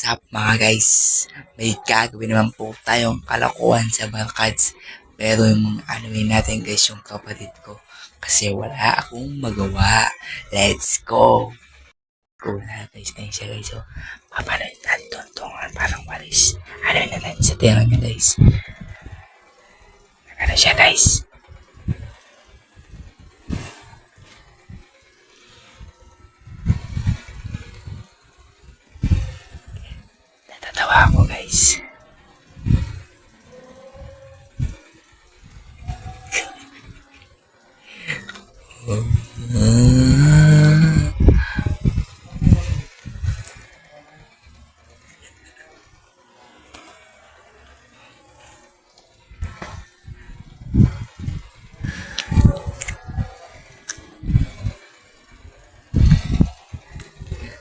What's up mga guys? May gagawin naman po tayong kalokohan sa mga cards. Pero yung anuin natin guys yung kapatid ko. Kasi wala akong magawa. Let's go! Go na guys na siya guys. So, papanood natin tuntungan parang walis. Anuin na natin sa tira niya guys. Ano siya guys? Natatawa ako guys.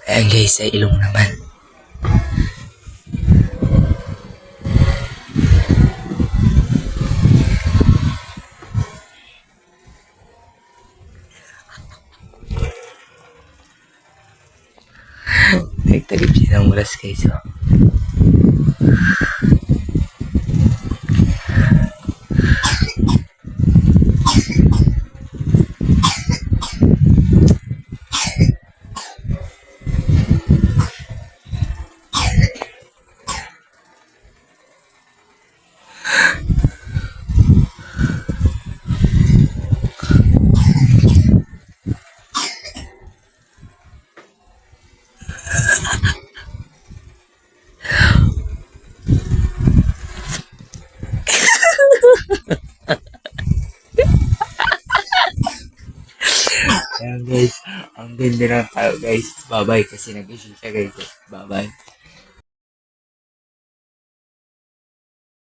Ayan guys, sa ilong naman. Nagtagip siya ng ulas guys. Oh. Ayan guys, ang ganda ng tao guys. Bye-bye kasi nag-issue siya guys. Bye-bye.